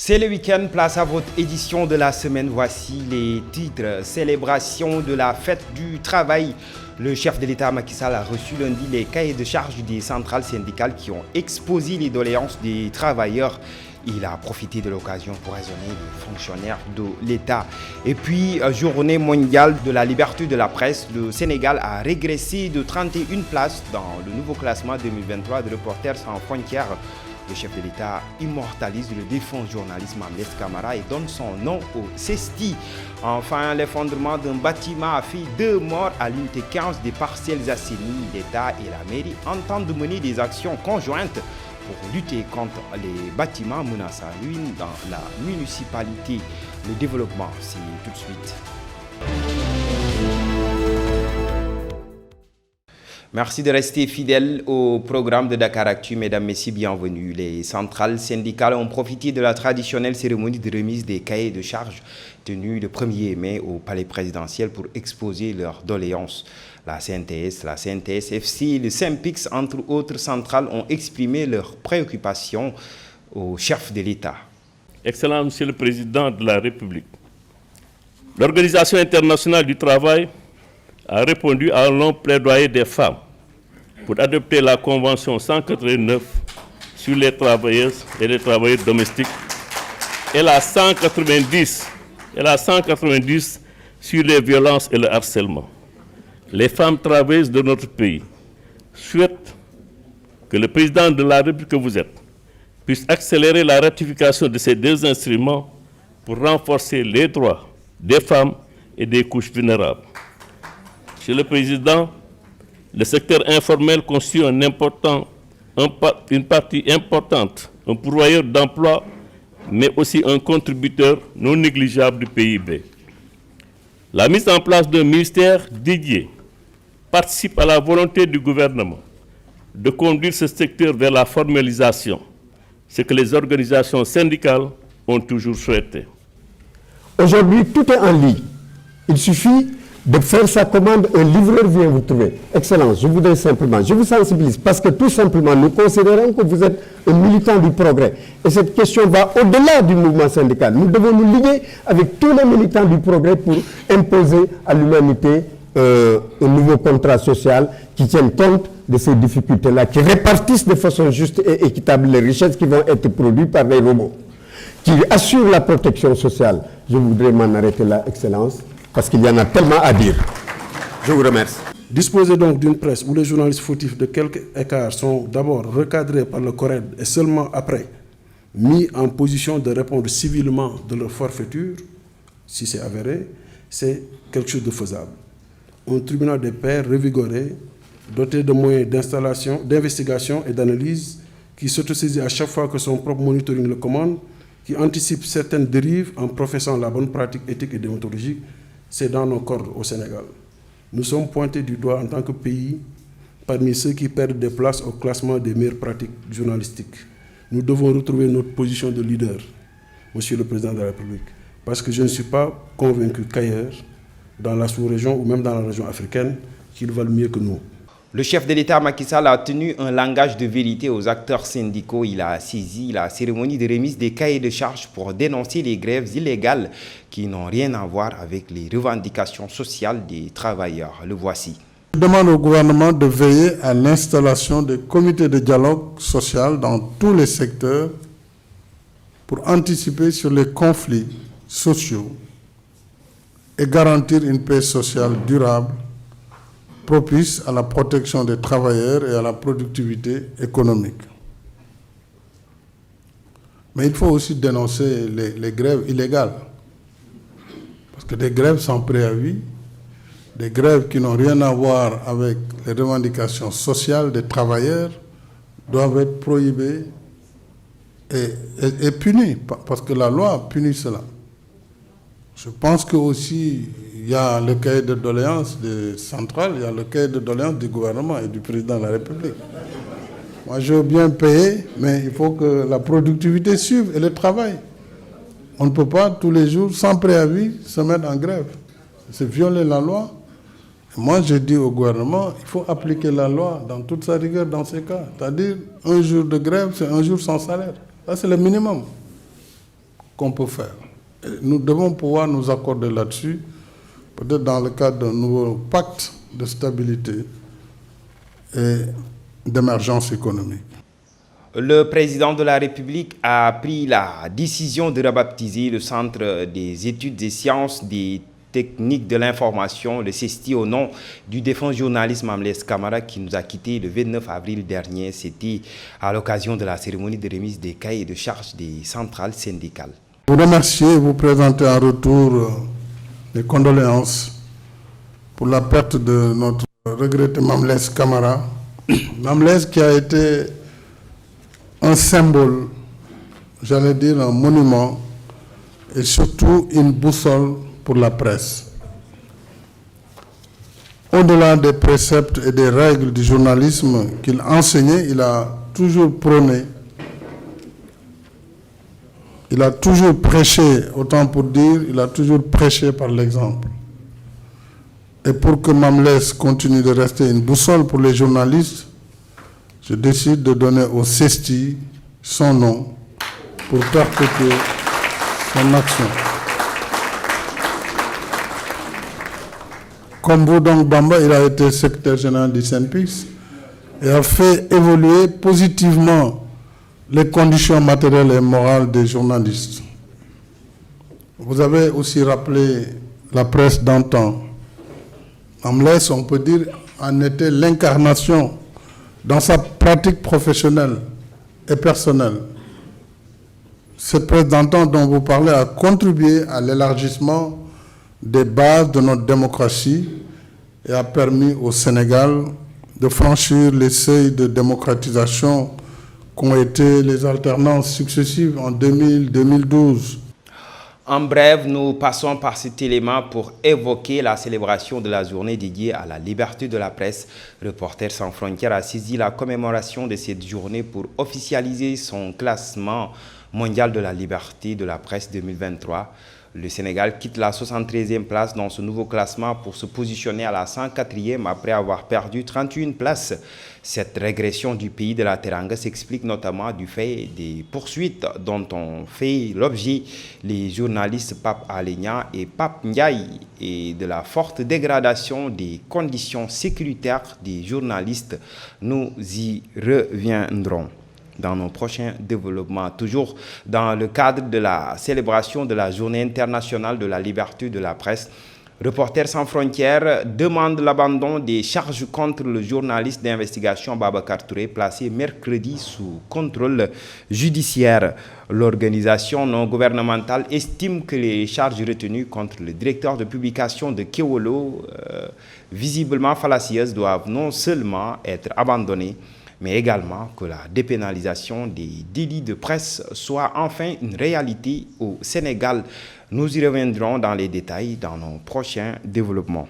C'est le week-end, place à votre édition de la semaine. Voici les titres. Célébration de la fête du travail. Le chef de l'État Macky Sall a reçu lundi les cahiers de charges des centrales syndicales qui ont exposé les doléances des travailleurs. Il a profité de l'occasion pour raisonner les fonctionnaires de l'État. Et puis, journée mondiale de la liberté de la presse, le Sénégal a régressé de 31 places dans le nouveau classement 2023 de Reporters sans frontières. Le chef de l'État immortalise le défunt journaliste Mamles Camara et donne son nom au CESTI. Enfin, l'effondrement d'un bâtiment a fait 2 morts à l'unité 15 des parcelles assainies. L'État et la mairie entendent mener des actions conjointes pour lutter contre les bâtiments menaçant ruine dans la municipalité. Le développement, c'est tout de suite. Merci de rester fidèles au programme de Dakaractu. Mesdames, Messieurs, bienvenue. Les centrales syndicales ont profité de la traditionnelle cérémonie de remise des cahiers de charges tenue le 1er mai au palais présidentiel pour exposer leurs doléances. La CNTS, la CNTS-FC et le SYNPICS, entre autres centrales, ont exprimé leurs préoccupations au chef de l'État. Excellent Monsieur le Président de la République, l'Organisation internationale du travail a répondu à un long plaidoyer des femmes pour adopter la Convention 189 sur les travailleuses et les travailleurs domestiques et la 190 sur les violences et le harcèlement. Les femmes travailleuses de notre pays souhaitent que le président de la République que vous êtes puisse accélérer la ratification de ces 2 instruments pour renforcer les droits des femmes et des couches vulnérables. Monsieur le Président, le secteur informel constitue une partie importante, un pourvoyeur d'emplois, mais aussi un contributeur non négligeable du PIB. La mise en place d'un ministère dédié participe à la volonté du gouvernement de conduire ce secteur vers la formalisation, ce que les organisations syndicales ont toujours souhaité. Aujourd'hui, tout est en ligne. Il suffit de faire sa commande, un livreur vient vous trouver. Excellence, je voudrais simplement, je vous sensibilise parce que tout simplement, nous considérons que vous êtes un militant du progrès. Et cette question va au-delà du mouvement syndical. Nous devons nous lier avec tous les militants du progrès pour imposer à l'humanité un nouveau contrat social qui tienne compte de ces difficultés-là, qui répartissent de façon juste et équitable les richesses qui vont être produites par les robots, qui assurent la protection sociale. Je voudrais m'en arrêter là, Excellence, parce qu'il y en a tellement à dire. Je vous remercie. Disposer donc d'une presse où les journalistes fautifs de quelques écarts sont d'abord recadrés par le CORED et seulement après mis en position de répondre civilement de leur forfaiture, si c'est avéré, c'est quelque chose de faisable. Un tribunal des pairs revigoré, doté de moyens d'investigation et d'analyse, qui s'autosaisit à chaque fois que son propre monitoring le commande, qui anticipe certaines dérives en professant la bonne pratique éthique et déontologique, c'est dans nos cordes au Sénégal. Nous sommes pointés du doigt en tant que pays parmi ceux qui perdent des places au classement des meilleures pratiques journalistiques. Nous devons retrouver notre position de leader, Monsieur le Président de la République, parce que je ne suis pas convaincu qu'ailleurs, dans la sous-région ou même dans la région africaine, qu'ils valent mieux que nous. Le chef de l'État Macky Sall a tenu un langage de vérité aux acteurs syndicaux. Il a saisi la cérémonie de remise des cahiers de charges pour dénoncer les grèves illégales qui n'ont rien à voir avec les revendications sociales des travailleurs. Le voici. Je demande au gouvernement de veiller à l'installation de comités de dialogue social dans tous les secteurs pour anticiper sur les conflits sociaux et garantir une paix sociale durable, propice à la protection des travailleurs et à la productivité économique. Mais il faut aussi dénoncer les grèves illégales. Parce que des grèves sans préavis, des grèves qui n'ont rien à voir avec les revendications sociales des travailleurs, doivent être prohibées et punies, parce que la loi punit cela. Je pense que aussi il y a le cahier de doléances des centrales, il y a le cahier de doléances du gouvernement et du président de la République. Moi, je veux bien payer, mais il faut que la productivité suive et le travail. On ne peut pas tous les jours, sans préavis, se mettre en grève. C'est violer la loi. Et moi, je dis au gouvernement, il faut appliquer la loi dans toute sa rigueur dans ces cas. C'est-à-dire, un jour de grève, c'est un jour sans salaire. Ça, c'est le minimum. qu'on peut faire. Et nous devons pouvoir nous accorder là-dessus, peut-être dans le cadre d'un nouveau pacte de stabilité et d'émergence économique. Le président de la République a pris la décision de rebaptiser le Centre des études et sciences des techniques de l'information, le CESTI, au nom du défunt journaliste Mamles Camara qui nous a quittés le 29 avril dernier. C'était à l'occasion de la cérémonie de remise des cahiers de charges des centrales syndicales. Vous remercier et vous présenter en retour les condoléances pour la perte de notre regretté Mamles Camara. Mamles qui a été un symbole, j'allais dire un monument, et surtout une boussole pour la presse. Au-delà des préceptes et des règles du journalisme qu'il enseignait, il a toujours prôné, il a toujours prêché, autant pour dire, il a toujours prêché par l'exemple. Et pour que Mamles continue de rester une boussole pour les journalistes, je décide de donner au CESTI son nom pour perpétuer son action. Comme vous donc, Bamba, il a été secrétaire général du SYNPICS et a fait évoluer positivement les conditions matérielles et morales des journalistes. Vous avez aussi rappelé la presse d'antan. Mamles, on peut dire, en était l'incarnation dans sa pratique professionnelle et personnelle. Cette presse d'antan dont vous parlez a contribué à l'élargissement des bases de notre démocratie et a permis au Sénégal de franchir les seuils de démocratisation qu'ont été les alternances successives en 2000-2012. En bref, nous passons par cet élément pour évoquer la célébration de la journée dédiée à la liberté de la presse. Reporters sans frontières a saisi la commémoration de cette journée pour officialiser son classement mondial de la liberté de la presse 2023. Le Sénégal quitte la 73e place dans ce nouveau classement pour se positionner à la 104e après avoir perdu 31 places. Cette régression du pays de la Teranga s'explique notamment du fait des poursuites dont ont fait l'objet les journalistes Pape Alenia et Pape Ndiaye et de la forte dégradation des conditions sécuritaires des journalistes. Nous y reviendrons dans nos prochains développements. Toujours dans le cadre de la célébration de la Journée internationale de la liberté de la presse, Reporters sans frontières demande l'abandon des charges contre le journaliste d'investigation Babacar Touré, placé mercredi sous contrôle judiciaire. L'organisation non gouvernementale estime que les charges retenues contre le directeur de publication de Kewolo, visiblement fallacieuses, doivent non seulement être abandonnées, mais également que la dépénalisation des délits de presse soit enfin une réalité au Sénégal. Nous y reviendrons dans les détails dans nos prochains développements.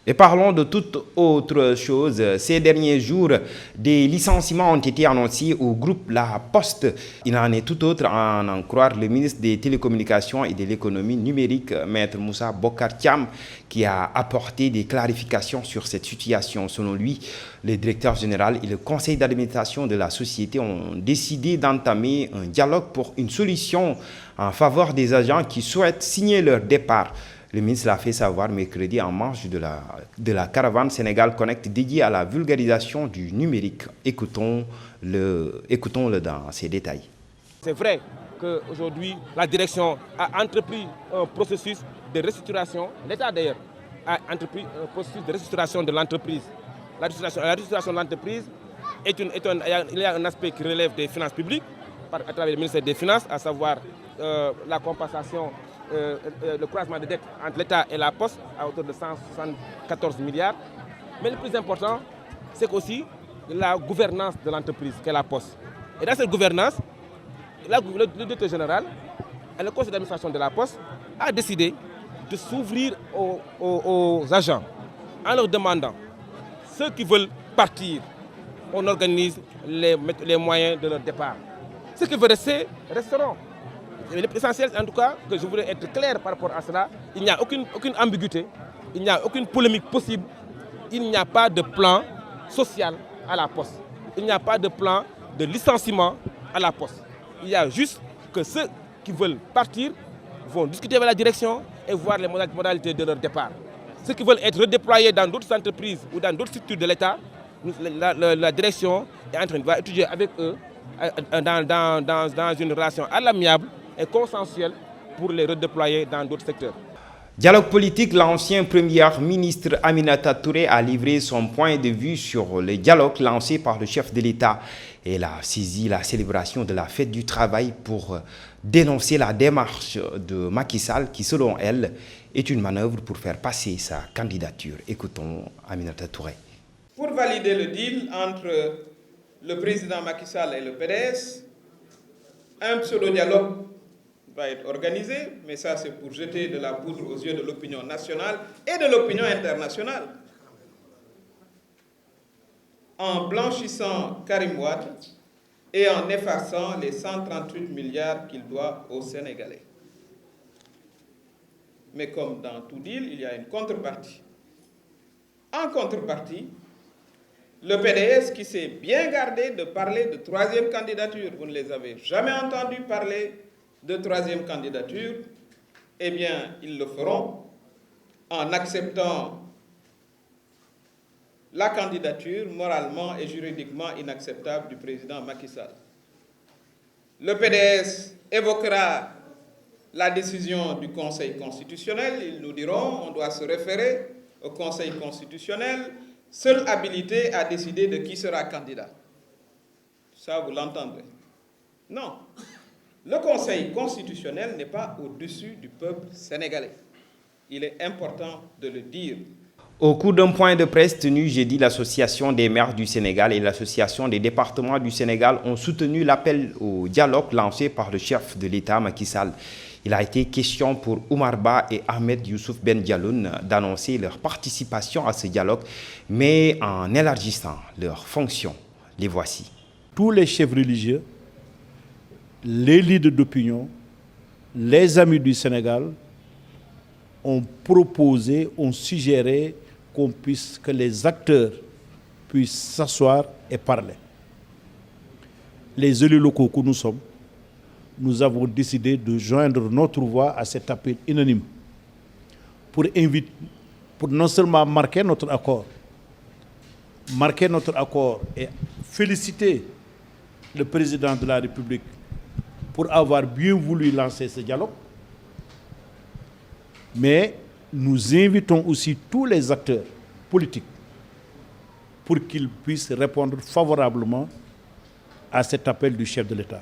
Et parlons de toute autre chose. Ces derniers jours, des licenciements ont été annoncés au groupe La Poste. Il en est tout autre à en croire le ministre des Télécommunications et de l'Économie numérique, Maître Moussa Bokar Thiam, qui a apporté des clarifications sur cette situation. Selon lui, le directeur général et le conseil d'administration de la société ont décidé d'entamer un dialogue pour une solution en faveur des agents qui souhaitent signer leur départ. Le ministre l'a fait savoir mercredi en marge de la caravane Sénégal Connect dédiée à la vulgarisation du numérique. Écoutons-le dans ses détails. C'est vrai qu'aujourd'hui, la direction a entrepris un processus de restructuration. L'État d'ailleurs a entrepris un processus de restructuration de l'entreprise. La restructuration de l'entreprise, il y a un aspect qui relève des finances publiques à travers le ministère des Finances, à savoir la compensation, le croisement de dettes entre l'État et la Poste à hauteur de 174 milliards. Mais le plus important, c'est aussi la gouvernance de l'entreprise qu'est la Poste. Et dans cette gouvernance, le directeur général et le conseil d'administration de la Poste a décidé de s'ouvrir aux agents en leur demandant, ceux qui veulent partir, on organise les moyens de leur départ. Ceux qui veulent rester, resteront. L'essentiel, en tout cas, que je voulais être clair par rapport à cela, il n'y a aucune ambiguïté, il n'y a aucune polémique possible, il n'y a pas de plan social à la Poste, il n'y a pas de plan de licenciement à la Poste. Il y a juste que ceux qui veulent partir vont discuter avec la direction et voir les modalités de leur départ. Ceux qui veulent être redéployés dans d'autres entreprises ou dans d'autres structures de l'État, la direction va étudier avec eux dans une relation à l'amiable et consensuelle pour les redéployer dans d'autres secteurs. Dialogue politique, l'ancien Premier ministre Aminata Touré a livré son point de vue sur le dialogue lancé par le chef de l'État. Elle a saisi la célébration de la fête du travail pour dénoncer la démarche de Macky Sall qui, selon elle, est une manœuvre pour faire passer sa candidature. Écoutons Aminata Touré. Pour valider le deal entre le président Macky Sall et le PDS, un pseudo-dialogue va être organisé, mais ça c'est pour jeter de la poudre aux yeux de l'opinion nationale et de l'opinion internationale. En blanchissant Karim Wade et en effaçant les 138 milliards qu'il doit aux Sénégalais. Mais comme dans tout deal, il y a une contrepartie. En contrepartie, le PDS qui s'est bien gardé de parler de troisième candidature, vous ne les avez jamais entendus parler de troisième candidature, eh bien, ils le feront en acceptant la candidature moralement et juridiquement inacceptable du président Macky Sall. Le PDS évoquera la décision du Conseil constitutionnel. Ils nous diront on doit se référer au Conseil constitutionnel, seule habilité à décider de qui sera candidat. Ça, vous l'entendrez. Non. Le Conseil constitutionnel n'est pas au-dessus du peuple sénégalais. Il est important de le dire. Au cours d'un point de presse tenu jeudi, l'Association des maires du Sénégal et l'Association des départements du Sénégal ont soutenu l'appel au dialogue lancé par le chef de l'État, Macky Sall. Il a été question pour Oumar Ba et Ahmed Youssouf Ben Dialloune d'annoncer leur participation à ce dialogue, mais en élargissant leurs fonctions. Les voici. Tous les chefs religieux, les leaders d'opinion, les amis du Sénégal ont proposé, ont suggéré que les acteurs puissent s'asseoir et parler. Les élus locaux que nous sommes, nous avons décidé de joindre notre voix à cet appel unanime pour non seulement marquer notre accord et féliciter le président de la République pour avoir bien voulu lancer ce dialogue, mais nous invitons aussi tous les acteurs politiques pour qu'ils puissent répondre favorablement à cet appel du chef de l'État.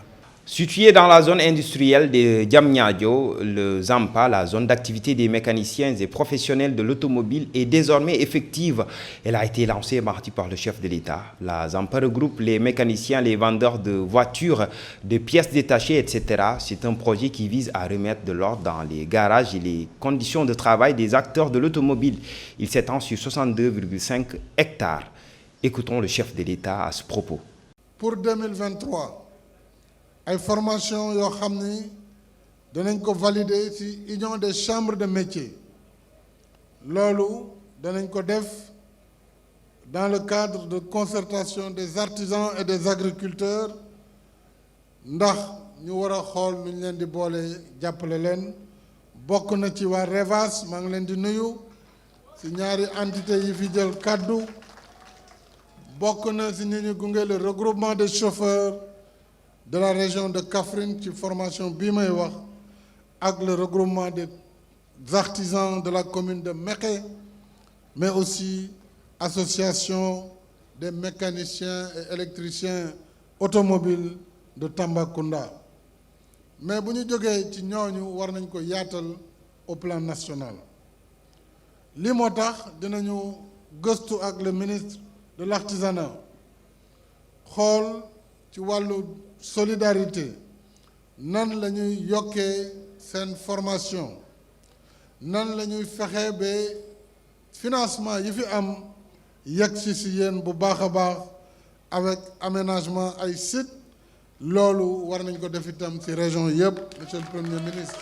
Situé dans la zone industrielle de Diamniadio, le ZAMPA, la zone d'activité des mécaniciens et professionnels de l'automobile, est désormais effective. Elle a été lancée mardi par le chef de l'État. La ZAMPA regroupe les mécaniciens, les vendeurs de voitures, de pièces détachées, etc. C'est un projet qui vise à remettre de l'ordre dans les garages et les conditions de travail des acteurs de l'automobile. Il s'étend sur 62,5 hectares. Écoutons le chef de l'État à ce propos. Pour 2023, ay formation yoo xam ni danañ ko valider ci union des chambres de métiers loolu danañ ko def dans le cadre de concertation des artisans et des agriculteurs ndax ñu war a xool nu ñu leen di boole jàppale leen bokk na ci waa Revas maa ngi leen di nuyu ci ñaari entité yi fi jël kàddu bokk na ci ñi ñu gunge le regroupement des chauffeurs de la région de Kaffrine ci formation bii may wax ak le regroupement des artisans de la commune de Mékhé mais aussi association des mécaniciens et électriciens automobiles de Tambacounda mais bu ñu jógee ci ñooñu war nañ ko yaatal au plan national li moo tax dinañu gëstu ak le ministre de l'artisanat xool ci wàllu solidarité nan la ñuy yokkee seen formation nan la ñuy fexe ba financement yi fi am yegg si yéen bu baax a baax avec aménagement ay site loolu war nañ ko def itam ci région yëpp monsieur le premier ministre.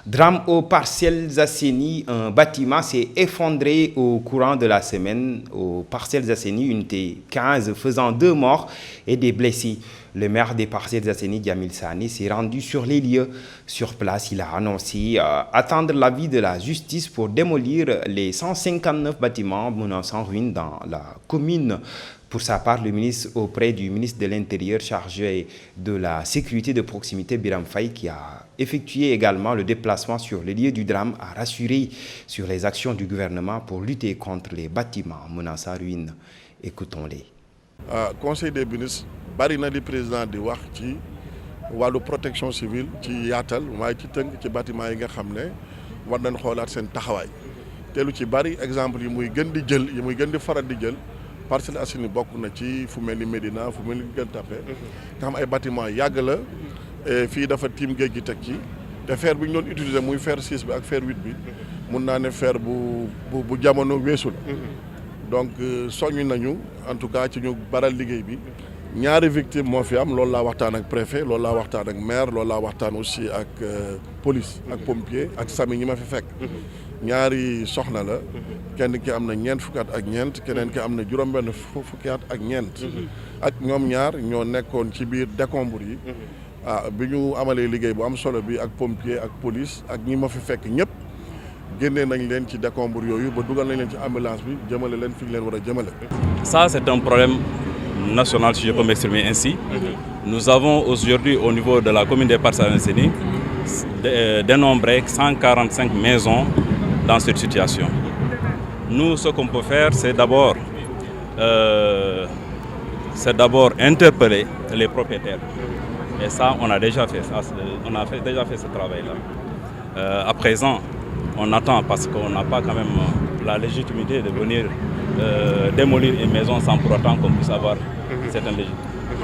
Drame aux Parcelles Assainies, un bâtiment s'est effondré au courant de la semaine. Aux Parcelles Assainies, unité 15 faisant 2 morts et des blessés. Le maire des Parcelles Assainies, Djamil Sané, s'est rendu sur les lieux. Sur place, il a annoncé attendre l'avis de la justice pour démolir les 159 bâtiments menaçant ruine dans la commune. Pour sa part, le ministre, auprès du ministre de l'Intérieur chargé de la sécurité de proximité, Biram Faye, qui a effectué également le déplacement sur les lieux du drame, a rassuré sur les actions du gouvernement pour lutter contre les bâtiments menaçant ruine. Écoutons-les. Conseil des ministres, bari na di président di wax ci wàllu protection civile ci yaatal waaye ci tënk ci bâtiment yi nga xam ne war nañ xoolaat seen taxawaay te lu ci bari exemple yi muy gën di jël yi muy gën di faral di jël Parcelles Assainies bokk na ci fu mel ni Médina fu mel ni Gueule Tapée nga xam ay bâtiment yàgg la fii dafa tiim géej gi teg ci te fer bi ñu doon utiliser muy fer 6 bi ak fer 8 bi mun naa ne fer bu jamono weesu la donc soññ nañu en tout cas ci ñu baral liggéey bi ñaari victime moo fi am loolu laa waxtaan ak préfet loolu laa waxtaan ak maire loolu laa waxtaan aussi ak police ak pompier ak sami ñi ma fi fekk ñaari soxna la kenn ki am na ñeent fukki at ak ñeent keneen ki am na juróom-benn fukki at ak ñeent ak ñoom ñaar ñoo nekkoon ci biir décombres yi bi ñu amalee liggéey bu am solo bi ak pompier ak police ak ñi ma fi fekk ñëpp génnee nañ leen ci décombres yooyu ba dugal nañ leen ci ambulance bi jëmale leen fi ñu leen war a jëmale. Ça c'est un problème national, si je peux m'exprimer ainsi. Nous avons aujourd'hui au niveau de la commune des Parcelles Assainies dénombré 145 maisons dans cette situation. Nous, ce qu'on peut faire, c'est d'abord interpeller les propriétaires. Et ça, on a déjà fait ça. On a déjà fait ce travail-là. À présent, on attend parce qu'on n'a pas quand même la légitimité de venir démolir une maison sans pour autant qu'on puisse avoir cette légitimité.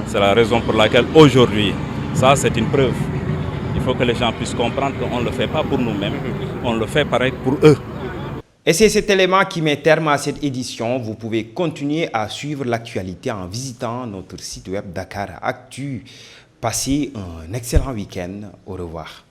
C'est la raison pour laquelle aujourd'hui, ça c'est une preuve. Il faut que les gens puissent comprendre qu'on ne le fait pas pour nous-mêmes, on le fait pareil pour eux. Et c'est cet élément qui met terme à cette édition. Vous pouvez continuer à suivre l'actualité en visitant notre site web Dakar Actu. Passez un excellent week-end. Au revoir.